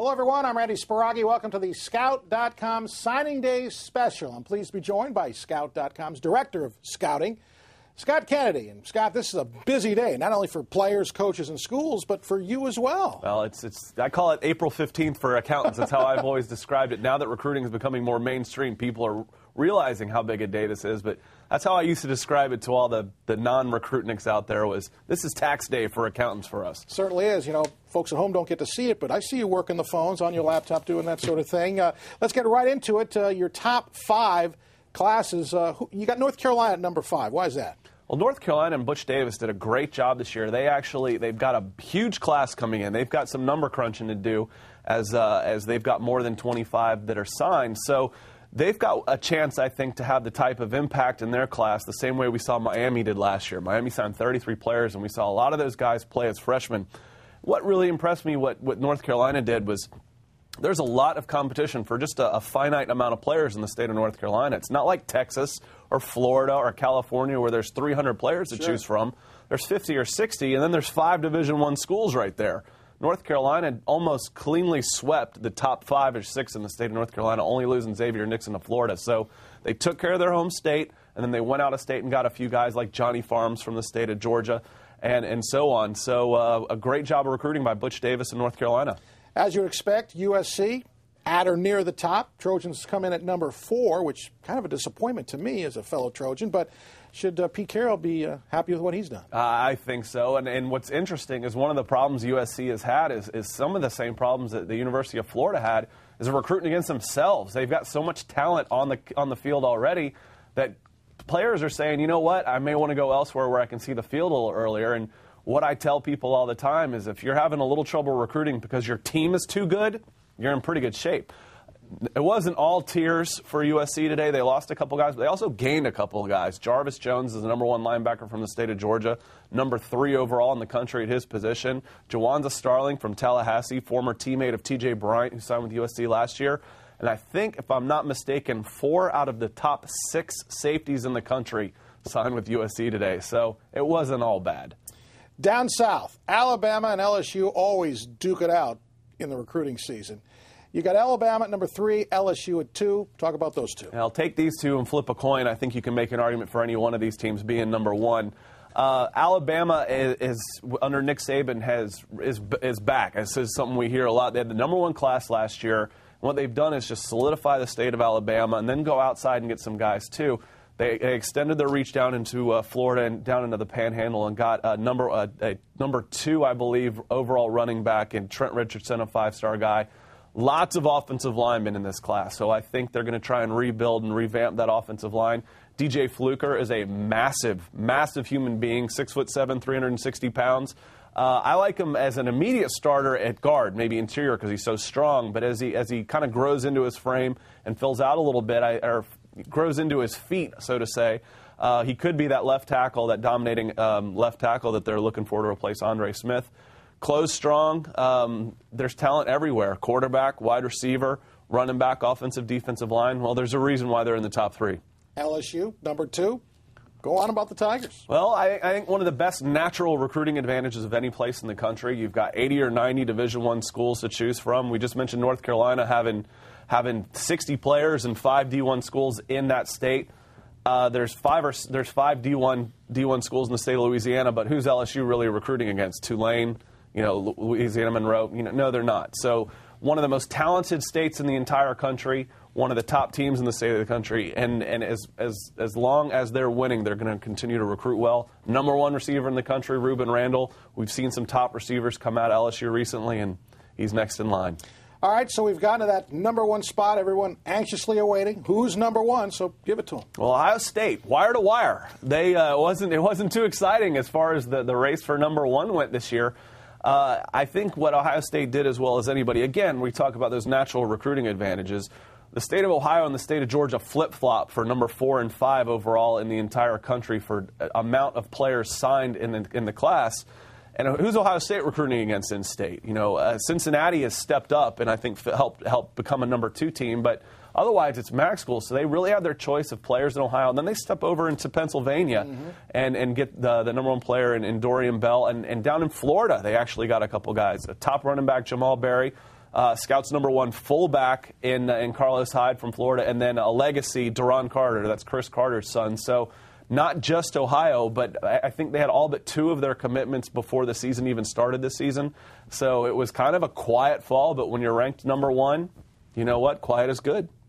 Hello, everyone. I'm Randy Sparagi. Welcome to the Scout.com Signing Day Special. I'm pleased to be joined by Scout.com's Director of Scouting, Scott Kennedy. And, Scott, this is a busy day, not only for players, coaches, and schools, but for you as well. Well, I call it April 15th for accountants. That's how I've always described it. Now that recruiting is becoming more mainstream, people are realizing how big a day this is. But that's how I used to describe it to all the non-recruitniks out there was, this is tax day for accountants for us. Certainly is. You know, folks at home don't get to see it, but I see you working the phones on your laptop doing that sort of thing. Let's get right into it. Your top 5 classes. You got North Carolina at number 5. Why is that? Well, North Carolina and Butch Davis did a great job this year. They've got a huge class coming in. They've got some number crunching to do as they've got more than 25 that are signed. So they've got a chance, I think, to have the type of impact in their class the same way we saw Miami did last year. Miami signed 33 players, and we saw a lot of those guys play as freshmen. What really impressed me, what North Carolina did was there's a lot of competition for just a finite amount of players in the state of North Carolina. It's not like Texas or Florida or California where there's 300 players to choose from. There's 50 or 60, and then there's 5 Division I schools right there. North Carolina almost cleanly swept the top 5 or 6 in the state of North Carolina, only losing Xavier Nixon to Florida. So they took care of their home state, and then they went out of state and got a few guys like Johnny Farms from the state of Georgia and so on. So a great job of recruiting by Butch Davis in North Carolina. As you would expect, USC at or near the top. Trojans come in at number 4, which kind of a disappointment to me as a fellow Trojan. But should Pete Carroll be happy with what he's done? I think so. And what's interesting is one of the problems USC has had is some of the same problems that the University of Florida had is recruiting against themselves. They've got so much talent on the field already that players are saying, you know what, I may want to go elsewhere where I can see the field a little earlier. And what I tell people all the time is if you're having a little trouble recruiting because your team is too good, you're in pretty good shape. It wasn't all tears for USC today. They lost a couple guys, but they also gained a couple of guys. Jarvis Jones is the number 1 linebacker from the state of Georgia, number 3 overall in the country at his position. Jawanza Starling from Tallahassee, former teammate of T.J. Bryant, who signed with USC last year. And I think, if I'm not mistaken, 4 out of the top 6 safeties in the country signed with USC today. So it wasn't all bad. Down south, Alabama and LSU always duke it out in the recruiting season. You got Alabama at number 3, LSU at 2. Talk about those two. I'll take these two and flip a coin. I think you can make an argument for any one of these teams being number 1. Alabama is under Nick Saban is back. This is something we hear a lot. They had the number 1 class last year. What they've done is just solidify the state of Alabama and then go outside and get some guys too. They extended their reach down into Florida and down into the Panhandle and got a number 2, I believe, overall running back in Trent Richardson, a 5-star guy. Lots of offensive linemen in this class, so I think they're going to try and rebuild and revamp that offensive line. DJ Fluker is a massive, massive human being, 6'7", 360 pounds. I like him as an immediate starter at guard, maybe interior because he's so strong, but as he kind of grows into his frame and fills out a little bit, or grows into his feet, so to say, he could be that left tackle, that dominating left tackle that they're looking for to replace Andre Smith. Close strong. There's talent everywhere. Quarterback, wide receiver, running back, offensive, defensive line. Well, there's a reason why they're in the top 3. LSU, number 2. Go on about the Tigers. Well, I think one of the best natural recruiting advantages of any place in the country. You've got 80 or 90 Division I schools to choose from. We just mentioned North Carolina having 60 players and 5 D1 schools in that state. There's 5 D1 schools in the state of Louisiana, but who's LSU really recruiting against? Tulane, Louisiana Monroe. No, they're not. So one of the most talented states in the entire country, one of the top teams in the state of the country, and as long as they're winning, they're going to continue to recruit well. Number 1 receiver in the country, Ruben Randall. We've seen some top receivers come out of LSU recently, and he's next in line. All right, so we've gotten to that number 1 spot. Everyone anxiously awaiting. Who's number 1? So give it to them. Well, Ohio State, wire to wire. It wasn't too exciting as far as the race for number 1 went this year. I think what Ohio State did as well as anybody, again, we talk about those natural recruiting advantages. The state of Ohio and the state of Georgia flip-flop for number 4 and 5 overall in the entire country for amount of players signed in the class. And who's Ohio State recruiting against in state? Cincinnati has stepped up and I think helped become a number 2 team, but otherwise it's MAC schools, so they really have their choice of players in Ohio. And then they step over into Pennsylvania and get the number 1 player in Dorian Bell. And down in Florida, they actually got a couple guys. A top running back, Jamal Berry, Scouts number 1 fullback in Carlos Hyde from Florida, and then a legacy, Duron Carter. That's Chris Carter's son. So not just Ohio, but I think they had all but 2 of their commitments before the season even started this season. So it was kind of a quiet fall, but when you're ranked number 1, you know what? Quiet is good.